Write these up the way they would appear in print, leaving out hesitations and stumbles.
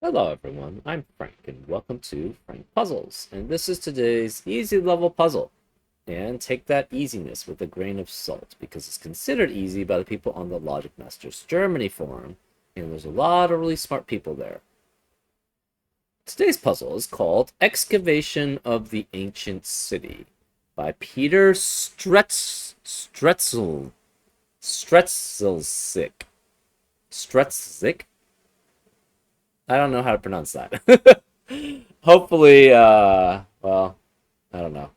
Hello everyone, I'm Frank and welcome to Frank Puzzles, and this is today's easy level puzzle. And take that easiness with a grain of salt because it's considered easy by the people on the Logic Masters Germany forum, and there's a lot of really smart people there. Today's puzzle is called Excavation of the Ancient City by Peter Stretzelsick. Stretzik? I don't know how to pronounce that. Hopefully, well, I don't know.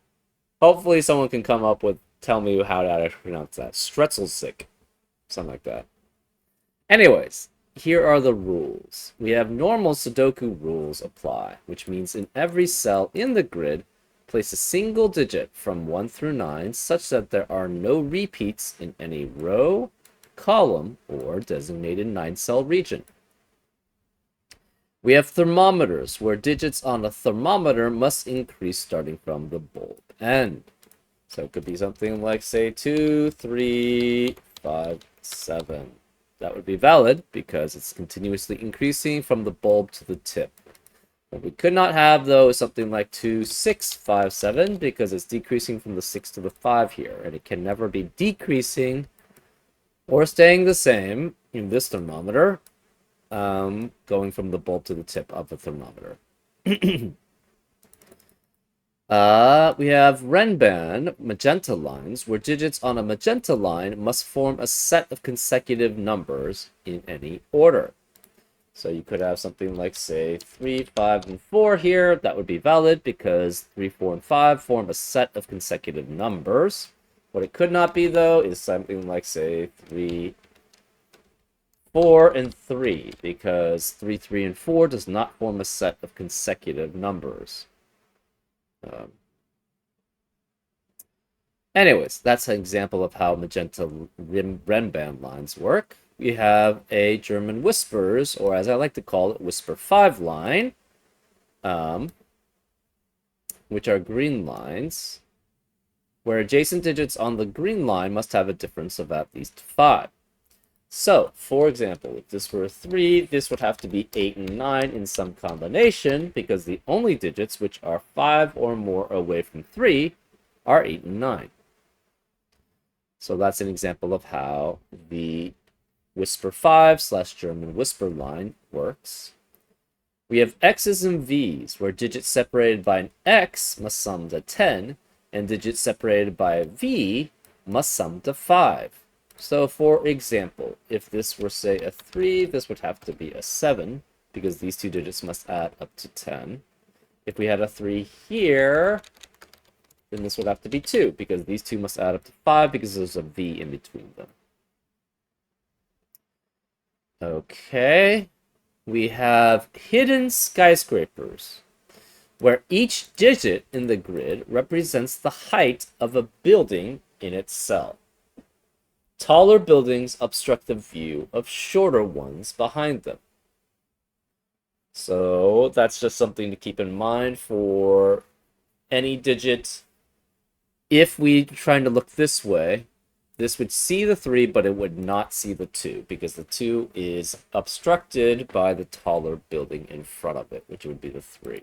Hopefully someone can come up with, tell me how to pronounce that. Stretzelsick. Something like that. Anyways, here are the rules. We have normal Sudoku rules apply, which means in every cell in the grid, place a single digit from 1 through 9 such that there are no repeats in any row, column, or designated 9-cell region. We have thermometers, where digits on a thermometer must increase starting from the bulb end. So it could be something like, say, 2, 3, 5, 7. That would be valid because it's continuously increasing from the bulb to the tip. What we could not have, though, is something like 2, 6, 5, 7 because it's decreasing from the 6 to the 5 here, and it can never be decreasing or staying the same in this thermometer. Going from the bulb to the tip of the thermometer. We have Renban magenta lines, where digits on a magenta line must form a set of consecutive numbers in any order. So you could have something like, say, 3, 5, and 4 here. That would be valid because 3, 4, and 5 form a set of consecutive numbers. What it could not be, though, is something like, say, 3, 4, and 3, because 3, 3, and 4 does not form a set of consecutive numbers. Anyways, that's an example of how magenta Renban lines work. We have a German whispers, or as I like to call it, whisper 5 line, which are green lines, where adjacent digits on the green line must have a difference of at least 5. So, for example, if this were 3, this would have to be 8 and 9 in some combination, because the only digits which are 5 or more away from 3 are 8 and 9. So that's an example of how the whisper 5 / German whisper line works. We have X's and V's, where digits separated by an X must sum to 10, and digits separated by a V must sum to 5. So, for example, if this were, say, a 3, this would have to be a 7, because these two digits must add up to 10. If we had a 3 here, then this would have to be 2, because these two must add up to 5, because there's a V in between them. Okay, we have hidden skyscrapers, where each digit in the grid represents the height of a building in its cell. Taller buildings obstruct the view of shorter ones behind them. So that's just something to keep in mind for any digit. If we trying to look this way, this would see the 3, but it would not see the 2, because the 2 is obstructed by the taller building in front of it, which would be the 3.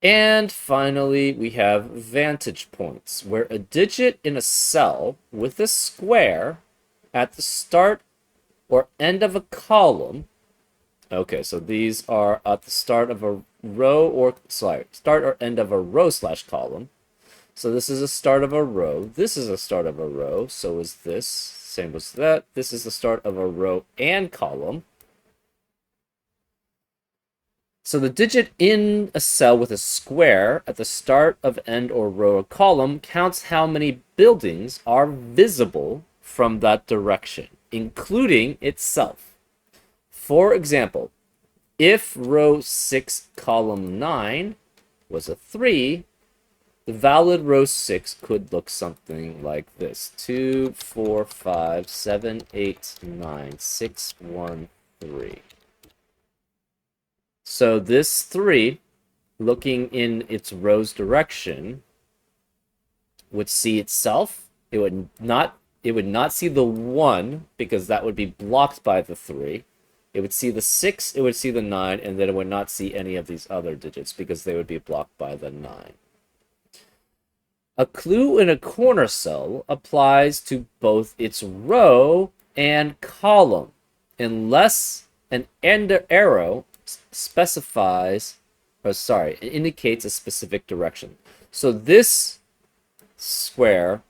And finally, we have vantage points, where a digit in a cell with a square at the start or end of a column. Okay, so these are at the start of a row, or start or end of a row / column. So this is a start of a row. This is a start of a row. So is this. Same as that. This is the start of a row and column. So the digit in a cell with a square at the start of end or row or column counts how many buildings are visible from that direction, including itself. For example, if row 6, column 9 was a 3, the valid row 6 could look something like this. 2, 4, 5, 7, 8, 9, 6, 1, 3. So this 3, looking in its row's direction, would see itself. It would not see the 1, because that would be blocked by the 3. It would see the 6, it would see the 9, and then it would not see any of these other digits because they would be blocked by the 9. A clue in a corner cell applies to both its row and column, unless an end arrow specifies, it indicates a specific direction. So this square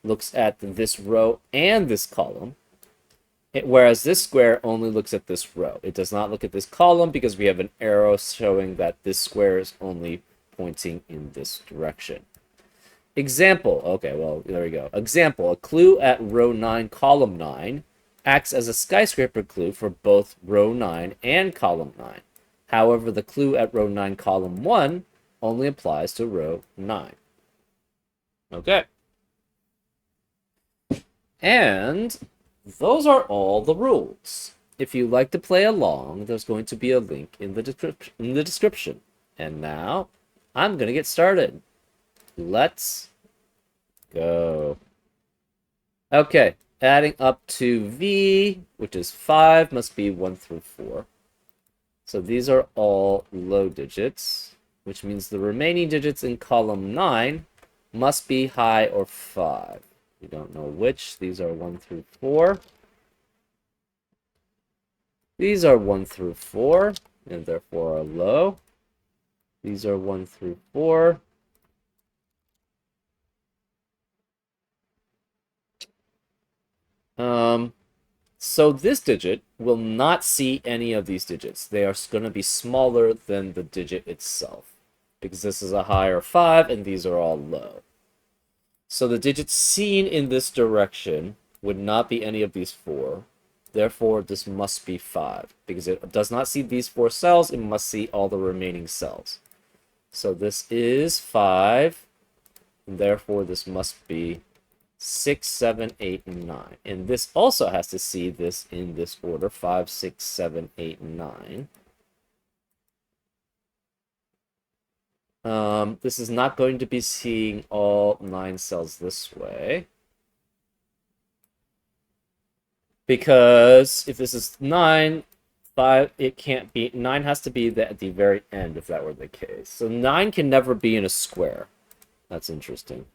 looks at this row and this column, whereas this square only looks at this row. It does not look at this column because we have an arrow showing that this square is only pointing in this direction. Example, okay, well, there we go. Example, a clue at row 9, column 9 acts as a skyscraper clue for both row 9 and column 9. However, the clue at row 9, column 1 only applies to row 9. Okay. And those are all the rules. If you'd like to play along, there's going to be a link in the description. And now, I'm going to get started. Let's go. Okay, adding up to V, which is 5, must be 1 through 4. So these are all low digits, which means the remaining digits in column 9 must be high or 5. We don't know which. These are 1 through 4. These are 1 through 4, and therefore are low. These are 1 through 4. So this digit will not see any of these digits. They are going to be smaller than the digit itself, because this is a higher 5, and these are all low. So the digits seen in this direction would not be any of these 4. Therefore, this must be 5. Because it does not see these 4 cells, it must see all the remaining cells. So this is 5, and therefore this must be 6, 7, 8, and 9. And this also has to see this in this order, 5, 6, 7, 8, and 9. This is not going to be seeing all 9 cells this way. Because if this is 9, 5, it can't be, 9 has to be at the very end if that were the case. So 9 can never be in a square. That's interesting.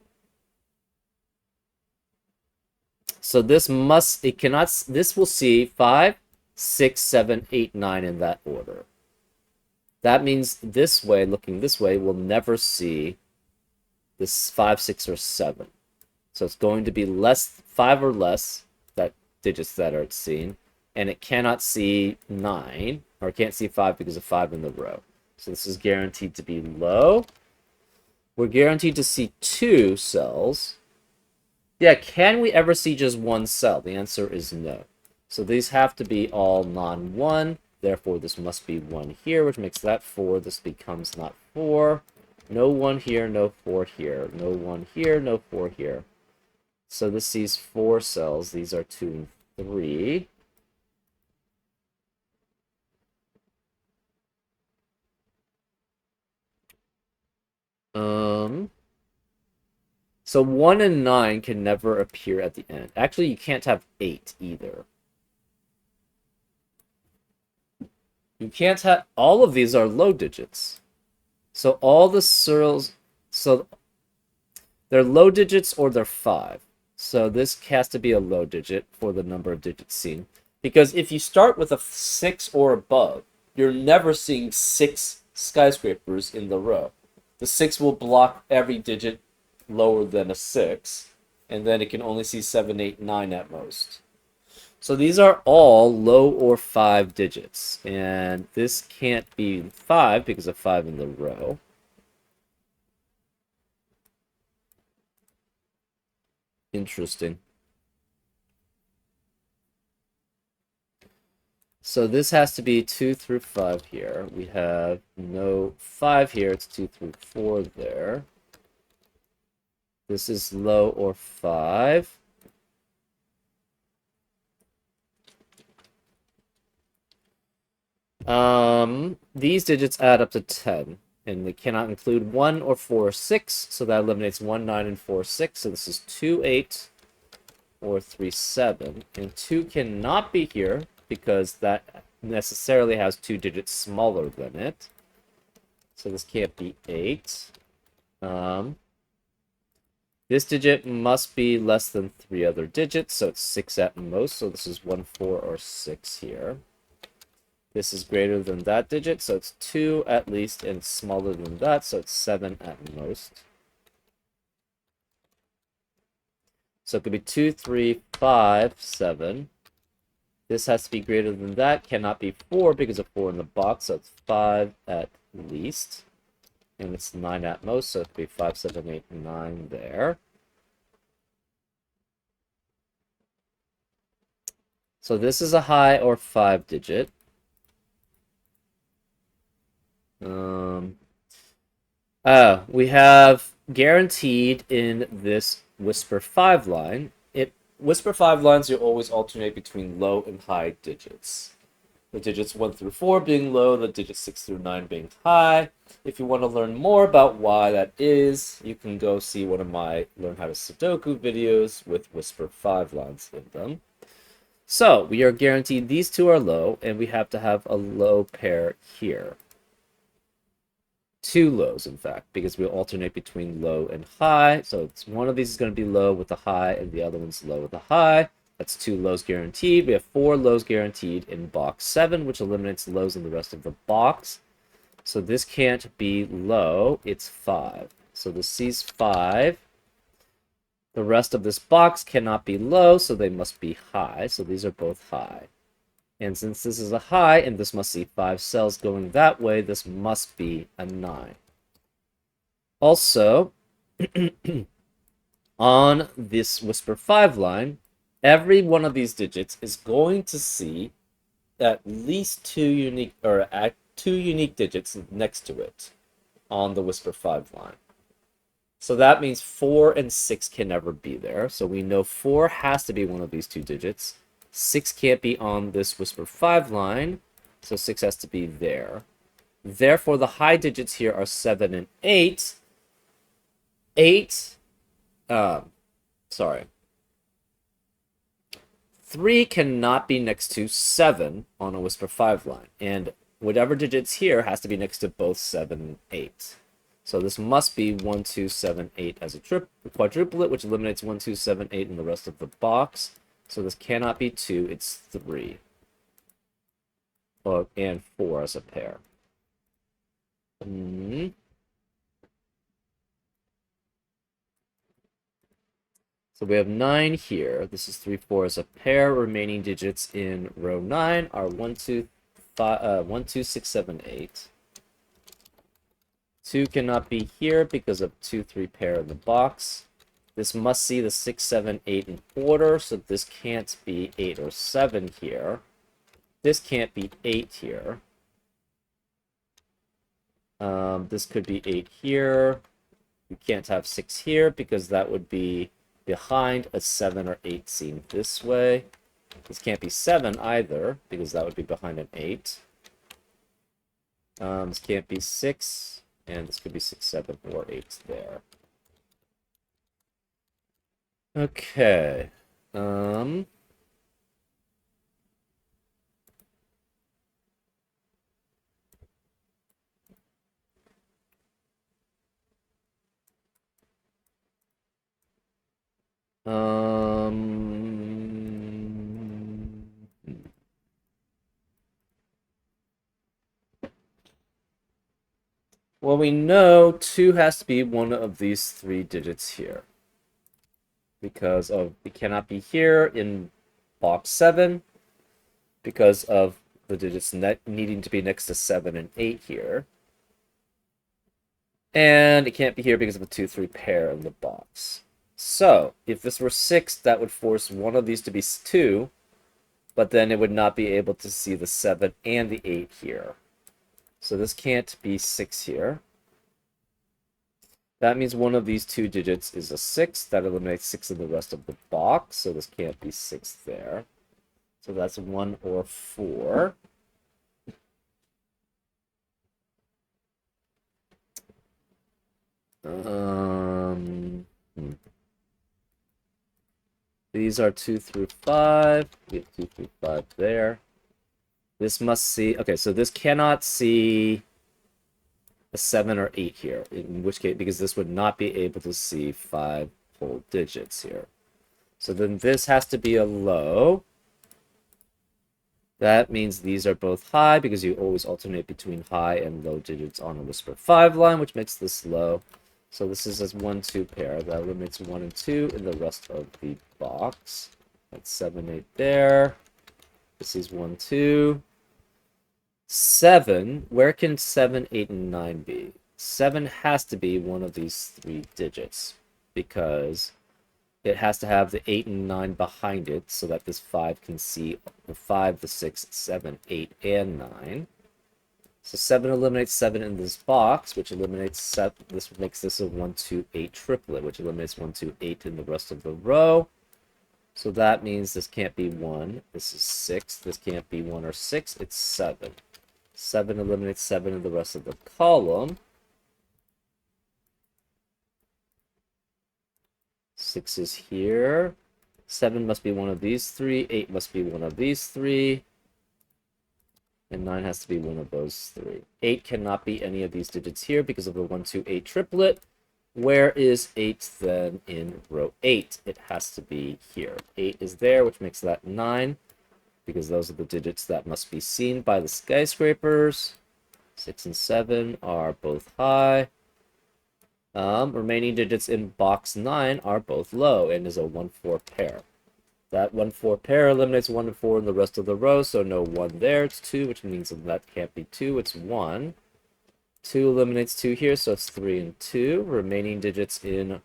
So this will see 5, 6, 7, 8, 9 in that order. That means this way, looking this way, will never see this 5, 6, or 7. So it's going to be 5 or less, that digits that are seen, and it cannot see 9, or it can't see 5 because of 5 in the row. So this is guaranteed to be low. We're guaranteed to see 2 cells. Yeah, can we ever see just 1 cell? The answer is no. So these have to be all non-1. Therefore, this must be 1 here, which makes that 4. This becomes not 4. No 1 here, no 4 here. No 1 here, no 4 here. So this sees 4 cells. These are 2 and 3. So 1 and 9 can never appear at the end. Actually, you can't have 8 either. You can't have... All of these are low digits. So all the cells... So they're low digits or they're 5. So this has to be a low digit for the number of digits seen. Because if you start with a 6 or above, you're never seeing 6 skyscrapers in the row. The 6 will block every digit lower than a 6, and then it can only see 7, 8, 9 at most. So these are all low or 5 digits, and this can't be 5 because of 5 in the row. Interesting. So this has to be 2 through 5 here. We have no 5 here, it's 2 through 4 there. This is low or 5. These digits add up to 10, and they cannot include 1 or 4 or 6, so that eliminates 1, 9, and 4, 6. So this is 2, 8, or 3, 7. And 2 cannot be here, because that necessarily has 2 digits smaller than it. So this can't be 8. This digit must be less than 3 other digits, so it's 6 at most. So this is 1, 4, or 6 here. This is greater than that digit, so it's 2 at least, and smaller than that, so it's 7 at most. So it could be 2, 3, 5, 7. This has to be greater than that. Cannot be 4 because of 4 in the box, so it's 5 at least. And it's 9 at most, so it could be 5, 7, 8, 9 there. So this is a high or 5 digit. We have guaranteed in this Whisper 5 line. Whisper 5 lines, you always alternate between low and high digits. The digits 1 through 4 being low, the digits 6 through 9 being high. If you want to learn more about why that is, you can go see one of my Learn How to Sudoku videos with Whisper 5 lines in them. So, we are guaranteed these two are low, and we have to have a low pair here. 2 lows, in fact, because we'll alternate between low and high. So one of these is going to be low with a high, and the other one's low with a high. That's 2 lows guaranteed. We have 4 lows guaranteed in box 7, which eliminates lows in the rest of the box. So this can't be low. It's 5. So this C's 5. The rest of this box cannot be low, so they must be high. So these are both high. And since this is a high, and this must see 5 cells going that way, this must be a 9. Also, on this Whisper 5 line, every one of these digits is going to see at least 2 unique digits next to it on the Whisper 5 line. So that means 4 and 6 can never be there. So we know 4 has to be one of these 2 digits. 6 can't be on this Whisper 5 line, so 6 has to be there. Therefore, the high digits here are 7 and 8. 3 cannot be next to 7 on a Whisper 5 line, and whatever digits here has to be next to both 7 and 8. So this must be 1, 2, 7, 8 as a quadruplet, which eliminates 1, 2, 7, 8 in the rest of the box. So this cannot be 2, it's 3. Oh, and 4 as a pair. So we have 9 here. This is 3, 4 as a pair. Remaining digits in row 9 are 1, 2, 6, 7, 8. 2 cannot be here because of 2, 3 pair in the box. This must see the 6, 7, 8 in order, so this can't be 8 or 7 here. This can't be 8 here. This could be 8 here. You can't have 6 here because that would be behind a 7 or 8 seen this way. This can't be 7 either because that would be behind an 8. This can't be 6, and this could be 6, 7, or 8 there. Okay. Well, we know 2 has to be one of these 3 digits here. Because of it cannot be here in box 7 because of the digits needing to be next to 7 and 8 here. And it can't be here because of a 2, 3 pair in the box. So, if this were 6, that would force one of these to be 2, but then it would not be able to see the 7 and the 8 here. So this can't be 6 here. That means one of these 2 digits is a 6. That eliminates 6 in the rest of the box, so this can't be 6 there. So that's 1 or 4. These are 2 through 5. We have 2 through 5 there. This must see, okay, so this cannot see a 7 or 8 here, in which case, because this would not be able to see 5 whole digits here. So then this has to be a low. That means these are both high because you always alternate between high and low digits on a Whisper 5 line, which makes this low. So this is a 1-2 pair. That eliminates 1 and 2 in the rest of the box. That's 7, 8 there. This is 1, 2. 7, where can 7, 8, and 9 be? 7 has to be one of these 3 digits because it has to have the 8 and 9 behind it so that this 5 can see the 5, the 6, 7, 8, and 9. So 7 eliminates 7 in this box, which eliminates 7. This makes this a 1, 2, 8 triplet, which eliminates 1, 2, 8 in the rest of the row. So that means this can't be 1. This is 6. This can't be 1 or 6. It's 7. 7 eliminates 7 in the rest of the column. 6 is here. 7 must be one of these 3. 8 must be one of these 3. And 9 has to be one of those 3. 8 cannot be any of these digits here because of the 1, 2, 8 triplet. Where is 8 then in row 8? It has to be here. 8 is there, which makes that 9. Because those are the digits that must be seen by the skyscrapers. 6 and 7 are both high. Remaining digits in box 9 are both low and is a 1-4 pair. That 1-4 pair eliminates 1 and 4 in the rest of the row, so no 1 there. It's 2, which means that can't be 2. It's 1. 2 eliminates 2 here, so it's 3 and 2. Remaining digits in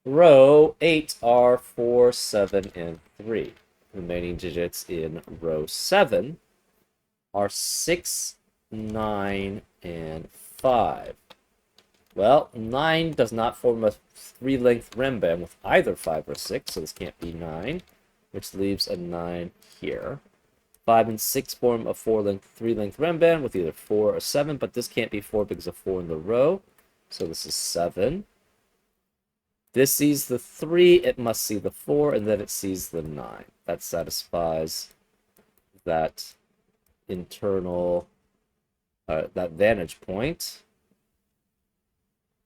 row 8 are 4, 7, and 3. Remaining digits in row 7 are 6, 9, and 5. Well, 9 does not form a 3-length rim band with either 5 or 6, so this can't be 9, which leaves a 9 here. 5 and 6 form a 3-length rim band with either 4 or 7, but this can't be 4 because of 4 in the row, so this is 7. This sees the 3, it must see the 4, and then it sees the 9. That satisfies that internal, that vantage point.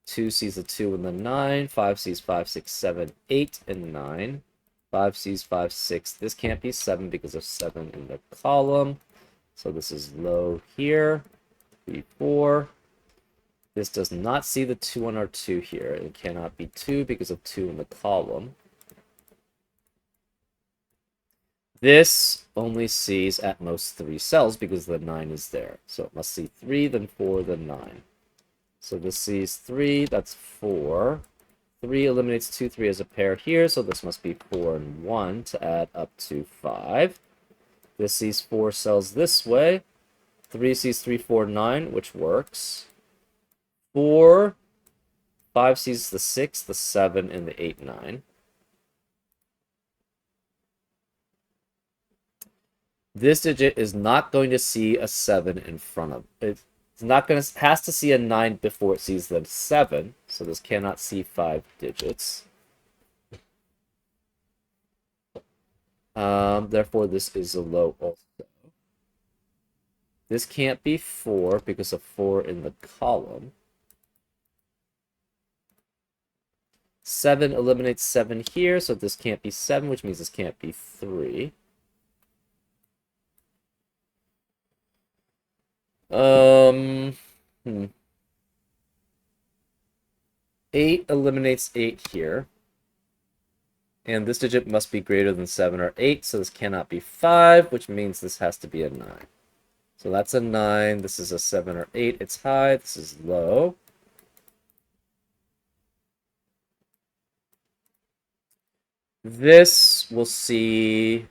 2 sees the 2 and the 9. 5 sees 5, 6, 7, 8, and 9. 5 sees 5, 6. This can't be 7 because of 7 in the column. So this is low here. 3, 4. This does not see the 2 on our 2 here. It cannot be 2 because of 2 in the column. This only sees at most 3 cells because the 9 is there. So it must see 3, then 4, then 9. So this sees 3, that's 4. 3 eliminates 2, 3 as a pair here, so this must be 4 and 1 to add up to 5. This sees 4 cells this way. 3 sees 3, 4, 9, which works. 4, 5 sees the 6, the 7, and the 8, 9. This digit is not going to see a 7 in front of it. It's not going to, has to see a 9 before it sees the 7, so this cannot see 5 digits. Therefore, this is a low also. This can't be 4 because of 4 in the column. 7 eliminates 7 here, so this can't be 7, which means this can't be 3. 8 eliminates 8 here. And this digit must be greater than 7 or 8, so this cannot be 5, which means this has to be a 9. So that's a 9, this is a 7 or 8, it's high, this is low. This will see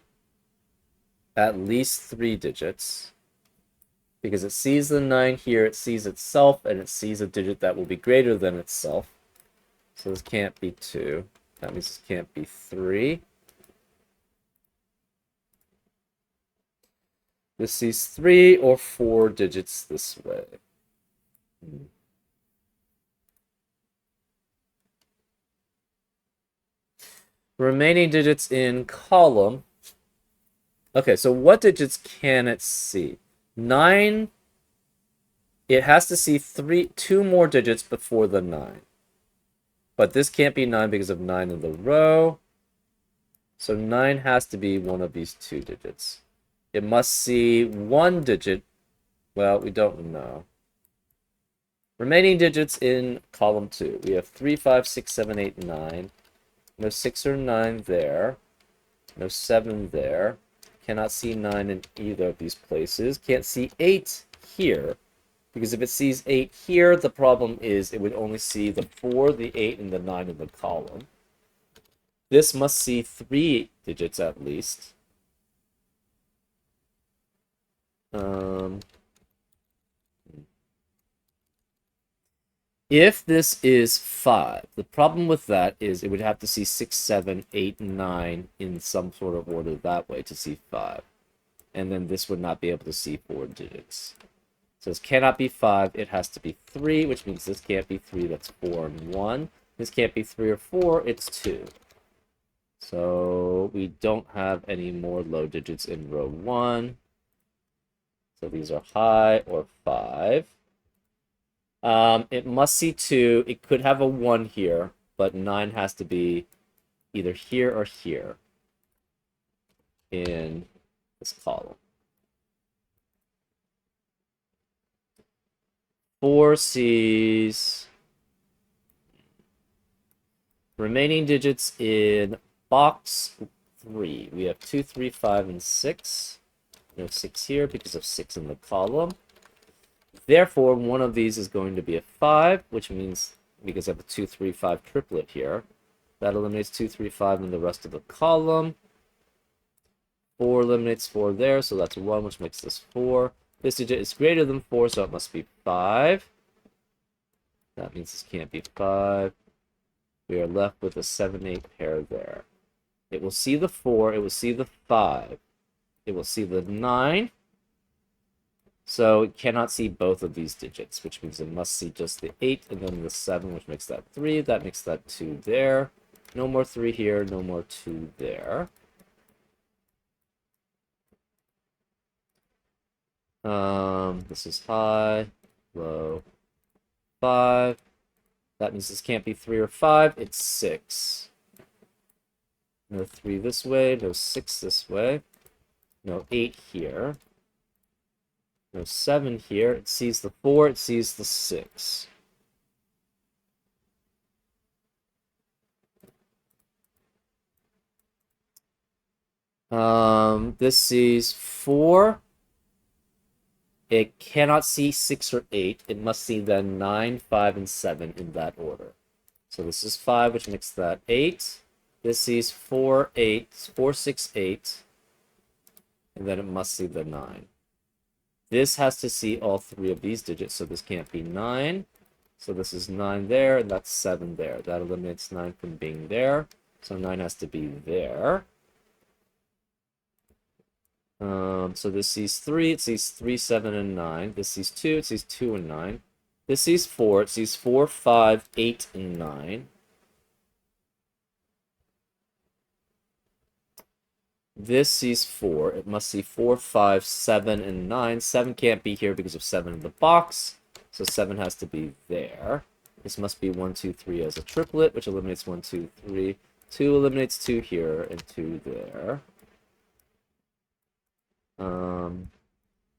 at least 3 digits. Because it sees the 9 here, it sees itself, and it sees a digit that will be greater than itself. So this can't be 2. That means this can't be 3. This sees 3 or 4 digits this way. Remaining digits in column. Okay, so what digits can it see? 9, it has to see two more digits before the 9. But this can't be 9 because of 9 in the row. So 9 has to be one of these two digits. It must see one digit. Well, we don't know. Remaining digits in column 2. We have 3, 5, 6, 7, 8, 9. No 6 or 9 there. No 7 there. Cannot see 9 in either of these places. Can't see 8 here. Because if it sees 8 here, the problem is it would only see the 4, the 8, and the 9 in the column. This must see 3 digits at least. If this is 5, the problem with that is it would have to see 6, 7, 8, 9 in some sort of order that way to see 5. And then this would not be able to see 4 digits. So this cannot be 5, it has to be 3, which means this can't be 3, that's 4 and 1. This can't be 3 or 4, it's 2. So we don't have any more low digits in row 1. So these are high or 5. It must see 2. It could have a 1 here, but 9 has to be either here or here in this column. 4 sees remaining digits in box 3. We have 2, 3, 5, and 6. No 6 here because of 6 in the column. Therefore, one of these is going to be a 5, which means because I have a 2, 3, 5 triplet here, that eliminates 2, 3, 5 in the rest of the column. 4 eliminates 4 there, so that's 1, which makes this 4. This digit is greater than 4, so it must be 5. That means this can't be 5. We are left with a 7, 8 pair there. It will see the 4, it will see the 5. It will see the 9. So it cannot see both of these digits, which means it must see just the 8 and then the 7, which makes that 3. That makes that 2 there. No more 3 here, no more 2 there. This is high, low, 5. That means this can't be 3 or 5, it's 6. No 3 this way, no 6 this way. No 8 here. No 7 here. It sees the 4, it sees the 6. This sees 4. It cannot see 6 or 8. It must see then 9, 5, and 7 in that order. So this is 5, which makes that 8. This sees 4, 8, 4, 6, 8. And then it must see the 9. This has to see all 3 of these digits, so this can't be 9. So this is 9 there, and that's 7 there. That eliminates 9 from being there. So 9 has to be there. So this sees 3, it sees 3, 7, and 9. This sees 2, it sees 2 and 9. This sees 4, it sees 4, 5, 8, and 9. This sees 4. It must see 4, 5, 7, and 9. 7 can't be here because of 7 in the box. So 7 has to be there. This must be 1, 2, 3 as a triplet, which eliminates 1, 2, 3. 2 eliminates 2 here and 2 there.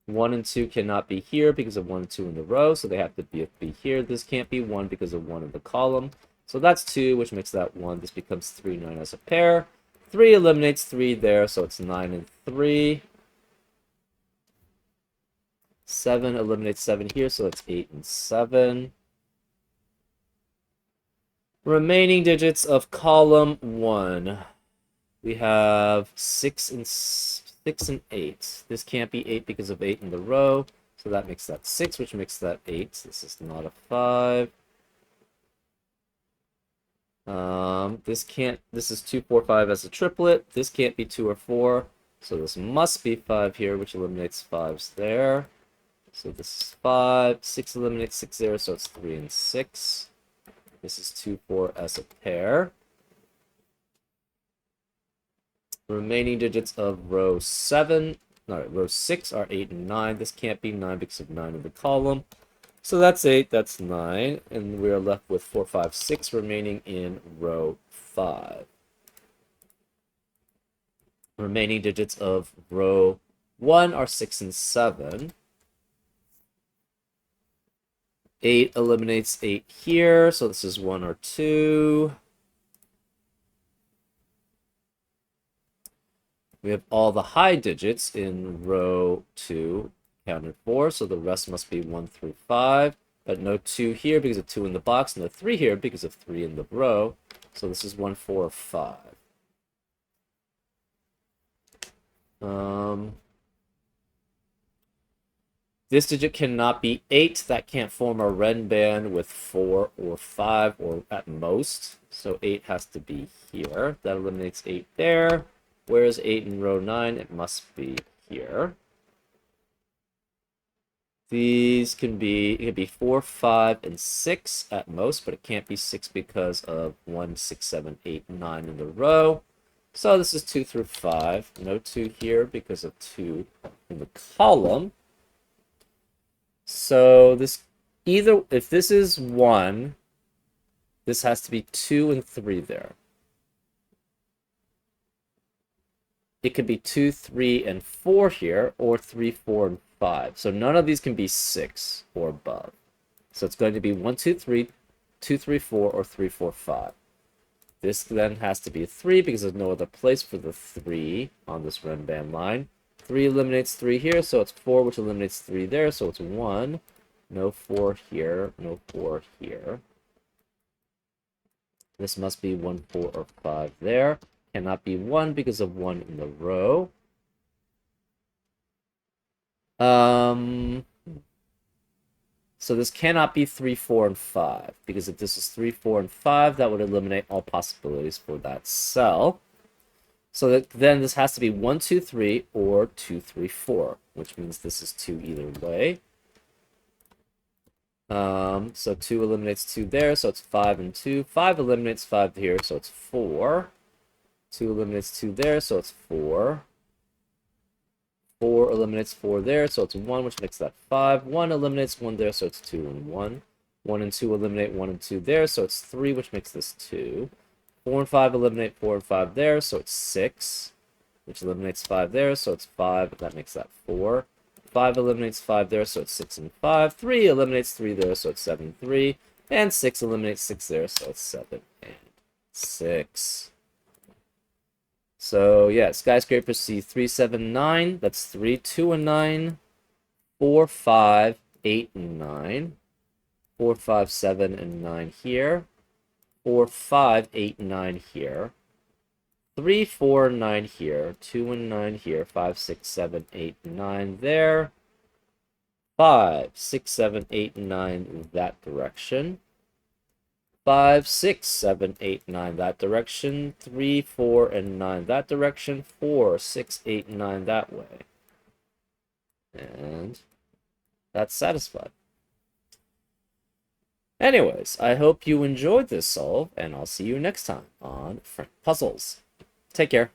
1 and 2 cannot be here because of 1 and 2 in the row, so they have to be here. This can't be 1 because of 1 in the column. So that's 2, which makes that 1. This becomes 3, 9 as a pair. 3 eliminates 3 there, so it's 9 and 3. 7 eliminates 7 here, so it's 8 and 7. Remaining digits of column 1. We have 6 and 8. This can't be 8 because of 8 in the row, so that makes that 6, which makes that 8. This is not a 5. This is 2, 4, 5 as a triplet. This can't be 2 or 4, so this must be 5 here, which eliminates 5s there. So this is 5. 6 eliminates 6 there, so it's 3 and 6. This is 2, 4 as a pair. Remaining digits of row 7. All right, row 6 are 8 and 9. This can't be 9 because of 9 in the column. So that's 8, that's 9, and we are left with 4, 5, 6 remaining in row 5. Remaining digits of row 1 are 6 and 7. 8 eliminates 8 here, so this is 1 or 2. We have all the high digits in row 2 counted for, so the rest must be 1 through 5. But no 2 here because of 2 in the box, no 3 here because of 3 in the row. So this is 1, 4, 5. This digit cannot be 8. That can't form a Ren band with 4 or 5 or at most. So 8 has to be here. That eliminates 8 there. Where's 8 in row 9? It must be here. These can be, it could be 4, 5, and 6 at most, but it can't be 6 because of 1, 6, 7, 8, 9 in the row. So this is 2 through 5. No 2 here because of 2 in the column. So this either, if this is 1, this has to be 2 and 3 there. It could be 2, 3, and 4 here, or 3, 4, and 5. So none of these can be 6 or above. So it's going to be 1, 2, 3, 2, 3, 4, or 3, 4, 5. This then has to be a 3 because there's no other place for the 3 on this Ren band line. 3 eliminates 3 here, so it's 4, which eliminates 3 there, so it's 1. No 4 here, no 4 here. This must be 1, 4, or 5 there. Cannot be 1 because of 1 in the row. So this cannot be 3, 4, and 5, because if this is 3, 4, and 5, that would eliminate all possibilities for that cell. So that then this has to be 1, 2, 3, or 2, 3, 4, which means this is 2 either way. So 2 eliminates 2 there, so it's 5 and 2. 5 eliminates 5 here, so it's 4. 2 eliminates 2 there, so it's 4. 4 eliminates 4 there, so it's 1, which makes that 5. 1 eliminates 1 there, so it's 2 and 1. 1 and 2 eliminate 1 and 2 there, so it's 3, which makes this 2. 4 and 5 eliminate 4 and 5 there, so it's 6, which eliminates 5 there, so it's 5, that makes that 4. 5 eliminates 5 there, so it's 6 and 5. 3 eliminates 3 there, so it's 7 and 3. And 6 eliminates 6 there, so it's 7 and 6. So, yeah, skyscrapers see 3, 7, 9. That's 3, 2, and 9. 4, 5, 8, and 9. 4, 5, 7, and 9 here. 4, 5, 8, 9 here. 3, 4, 9 here. 2 and 9 here. 5, 6, 7, 8, 9 there. 5, 6, 7, 8, 9 that direction. 5, 6, 7, 8, 9 that direction. 3, 4, and 9 that direction. 4, 6, 8, 9 that way. And that's satisfied. Anyways, I hope you enjoyed this solve, and I'll see you next time on Frank Puzzles. Take care.